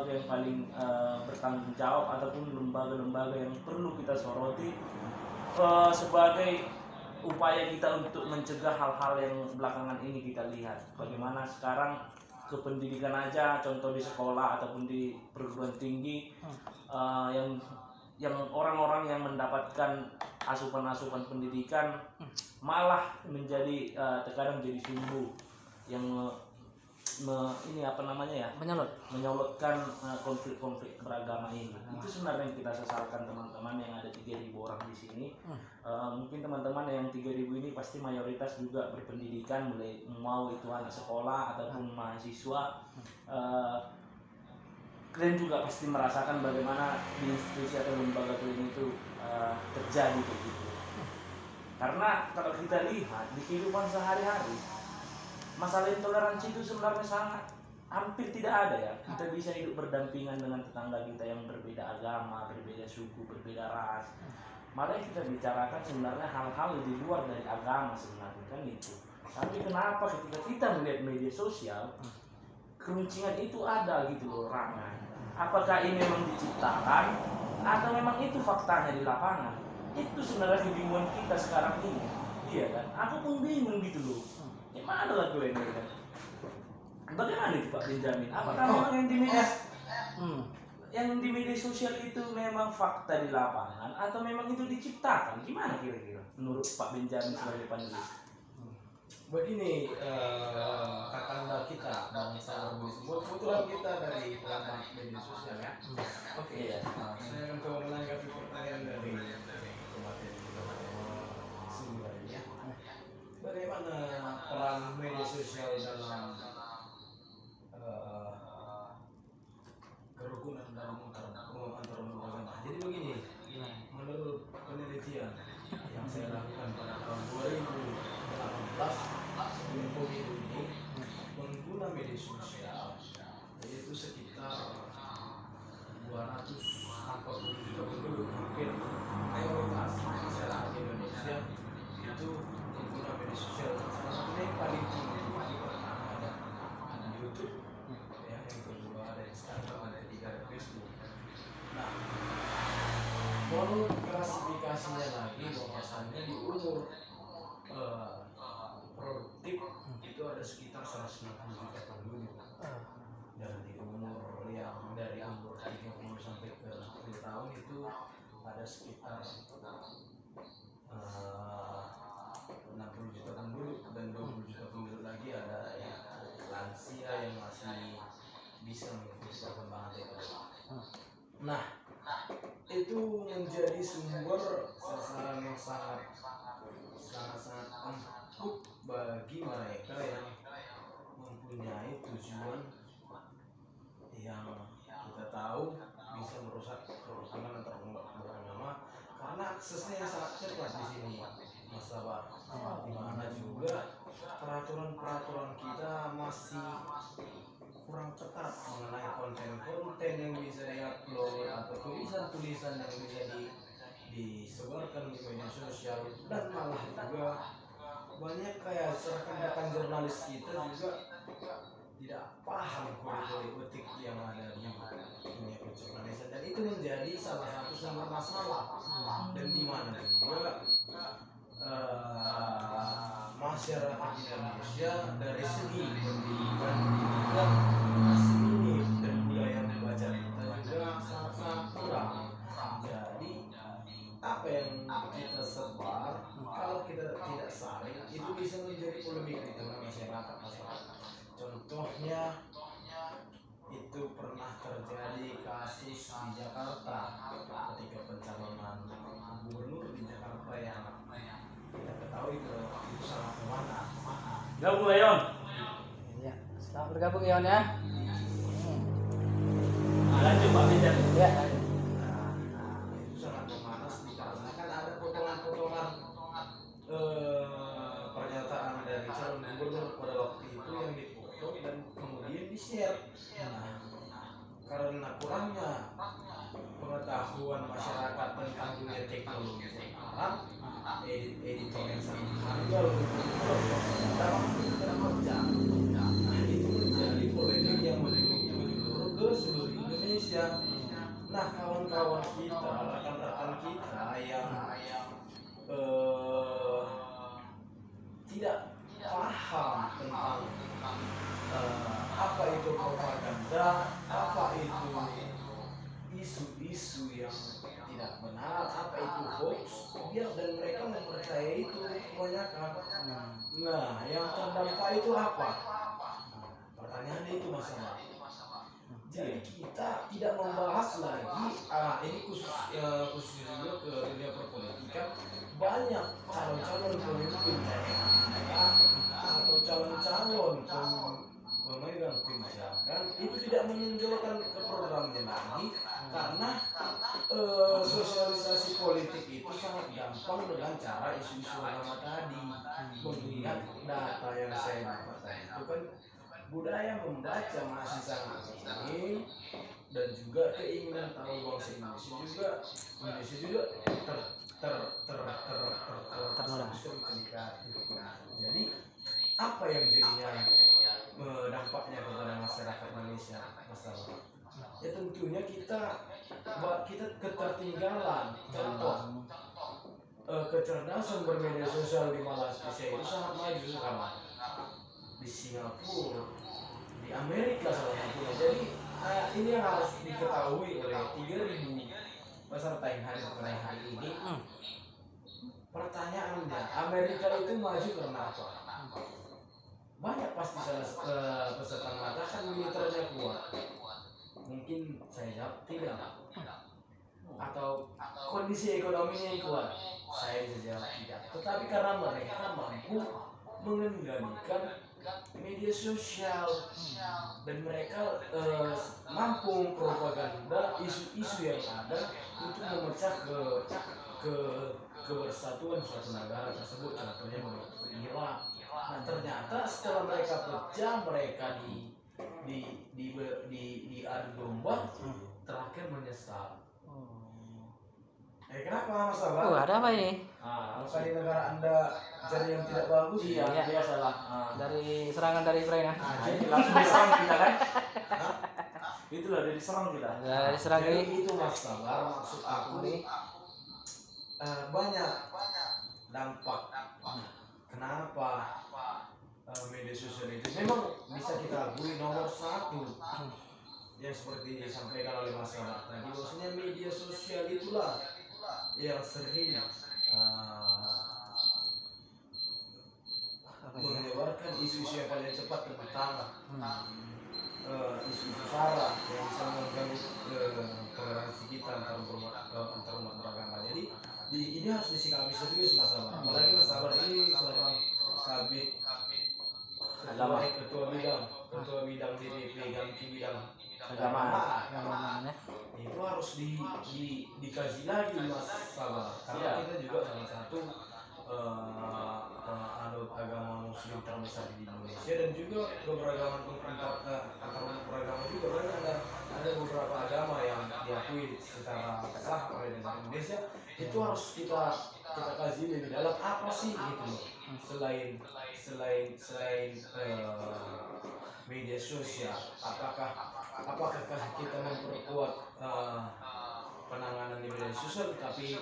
sesuatu yang paling bertanggung jawab, ataupun lembaga-lembaga yang perlu kita soroti sebagai upaya kita untuk mencegah hal-hal yang belakangan ini kita lihat. Bagaimana sekarang kependidikan aja, contoh di sekolah ataupun di perguruan tinggi, yang orang-orang yang mendapatkan asupan-asupan pendidikan malah menjadi terkadang jadi sumbu yang ini apa namanya ya, menyolotkan konflik-konflik beragama ini. Itu sebenarnya yang kita sesalkan teman-teman yang ada 3.000 orang di sini. Mungkin teman-teman yang 3.000 ini pasti mayoritas juga berpendidikan, mau itu anak sekolah ataupun mahasiswa. Kalian juga pasti merasakan bagaimana di institusi atau lembaga kalian itu terjadi begitu. Karena kalau kita lihat di kehidupan sehari-hari, masalah intoleransi itu sebenarnya sangat hampir tidak ada ya. Kita bisa hidup berdampingan dengan tetangga kita yang berbeda agama, berbeda suku, berbeda ras. Malah kita bicarakan sebenarnya hal-hal di luar dari agama sebenarnya kan itu. Tapi kenapa ketika kita melihat media sosial, keruncingan itu ada gitu loh Rana. Apakah ini memang diciptakan atau memang itu faktanya di lapangan? Itu sebenarnya kebingungan kita sekarang ini. Iya kan? Aku pun bingung gitu loh. Gimana lah gue ini kan? Bagaimana itu Pak Benjamin? Apakah memang yang di media sosial itu memang fakta di lapangan atau memang itu diciptakan? Gimana kira-kira menurut Pak Benjamin sebagai panelis? Begini, kakanda kita bangsa semua kebetulan kita dari pengamat media sosial ya. Oke. Iya. Saya akan coba menanggapi pertanyaan dari kemarin sebenarnya. Bagaimana peran media sosial dalam kerukunan dalam antar beragama? Jadi begini, menurut penelitian yang saya lakukan pada tahun 2018 sebelum COVID ini, pengguna media sosial yaitu sekitar 240 juta penduduk, hampir mayoritas masyarakat Indonesia itu pengguna media sosial. Salah satunya yang paling tinggi ada YouTube, ya, yang kedua ada Instagram, ada ketiga ada Facebook. Nah, menurut klasifikasinya lagi bahwasannya di umur produktif itu ada sekitar 160 juta penduduk, dan di umur yang dari umur 30 sampai ke 40 tahun itu ada sekitar 60 juta penduduk, dan 20 juta penduduk lagi ada yang lansia yang masih bisa mengikuti perkembangan teknologi. Nah, itu menjadi sumber sasaran yang sangat empuk bagi mereka yang mempunyai tujuan yang kita tahu bisa merusak kerukunan antar umat beragama, karena aksesnya yang sangat cepat di sini, Mas Sabah. Di mana juga peraturan kita masih kurang ketat mengenai konten-konten yang bisa diupload atau tulisan-tulisan yang bisa disebarkan di media sosial, dan malah juga banyak kayak rekan-rekan jurnalis kita juga tidak paham kode-kode etik yang ada di dunia jurnalisan, dan itu menjadi salah satu sumber masalah. Dan di mana juga masyarakat Indonesia dari segi pendidikan juga masih minim, dan budaya membaca kita juga sangat-sangat kurang. Jadi apa yang kita sebar, kalau kita tidak saring, itu bisa menjadi polemik di tengah masyarakat. Contohnya itu pernah terjadi kasus di Jakarta ketika pencalonan gubernur di Jakarta yang kita ketahui itu sangat memanas. Gabung Yon. Ya, selamat bergabung Yon ya. Lanjut Pak Benjamin. Ya. Itu sangat memanas dikarenakan ada potongan-potongan pernyataan dari calon gubernur pada waktu itu yang dipotong dan kemudian di-share. Karena kurangnya pengetahuan masyarakat tentang dunia teknologi sekarang, editor yang sangat handal dalam kerja, nah itu menjadi polemik yang menyeluruh ke seluruh Indonesia. Indonesia. Nah, kawan-kawan kita, rekan-rekan kita yang eh, tidak paham tentang apa itu propaganda, apa itu isu-isu yang tidak benar, apa itu hoax, biar dan mereka mempercayai itu kebanyakan. Nah, yang terdampak itu apa? Nah, pertanyaannya itu masalah. Jadi kita tidak membahas lagi, ini khusus juga ke dunia perpolitikan, banyak calon-calon pemimpin daerah atau calon-calon pemegang kebijakan itu tidak menonjolkan ke programnya lagi karena sosialisasi politik itu sangat gampang dengan cara isu-isu agama tadi. Mengingat data yang saya dapat tadi itu kan budaya membaca masih sangat minim dan juga keinginan tahu bangsa Indonesia juga tertingkat. Jadi apa yang jadinya dampaknya kepada masyarakat Indonesia masalah? Ya tentunya kita ketertinggalan. Contoh kecerdasan bermedia sosial di Malaysia itu sangat maju sekarang. Di Singapura, di Amerika salah satunya. Jadi ini yang harus diketahui oleh 3.000 peserta yang hadir pada hari ini. Pertanyaannya, Amerika itu maju karena apa? Banyak pasti peserta mengatakan militernya kuat. Mungkin saya jawab tidak. Atau kondisi ekonominya yang kuat. Saya bisa jawab tidak. Tetapi karena mereka mampu mengendalikan media sosial dan mereka mampu propaganda isu-isu yang ada untuk memecah kebersatuan suatu negara tersebut, contohnya menutup Irak. Nah, ternyata setelah mereka pecah, mereka diadu domba, terakhir menyesal. Kenapa Mas Abah? Ada apa ini? Apakah di negara Anda jadi yang tidak bagus? Iya, biasalah. Dari serangan dari Ukraina. Jadi langsung diserang kita kan? Itulah dari serang kita. Dari serang Jadi ini. itu Mas Sabar, maksud aku banyak dampak. Kenapa media sosial itu memang bisa kita akui nomor satu yang seperti disampaikan oleh Mas Sabar tadi, bahwasanya media sosial itulah yang sering mengeluarkan isu-isu yang paling cepat tentang isu-isu sara yang bisa mengganggu toleransi kita antar umat beragama. Jadi ini harus disikapi serius Mas Sabar. Apalagi Mas Sabar ini seorang kabit ketua bidang DPP ganti bidang agama. Itu harus dikaji lagi Mas Sabar. Karena kita juga salah satu anut agama Muslim terbesar di Indonesia dan juga keberagaman antar umat beragama juga banyak. Ada beberapa agama yang diakui secara sah oleh negara Indonesia. Itu harus kita kaji lebih dalam, apa sih gitu selain media sosial, apakah kita memperkuat penanganan di media sosial, tapi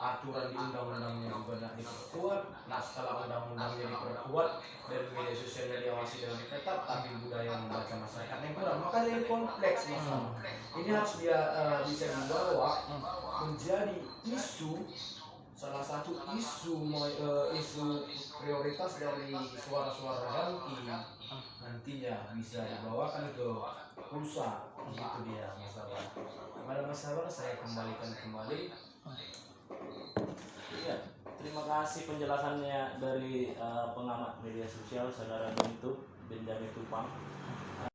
aturan di undang-undangnya juga tidak diperkuat. Nah, setelah undang-undangnya diperkuat dan media sosialnya diawasi dengan ketat, tapi budaya membaca masyarakat yang kurang, maka ini kompleks masalah. Ini harus bisa dibawa menjadi isu, salah satu isu prioritas dari suara-suara ganti nantinya bisa dibawakan ke pusat. Itu dia masalah. Pada masalah saya kembalikan kembali. Iya, terima kasih penjelasannya dari pengamat media sosial saudara Benjamin Tupang.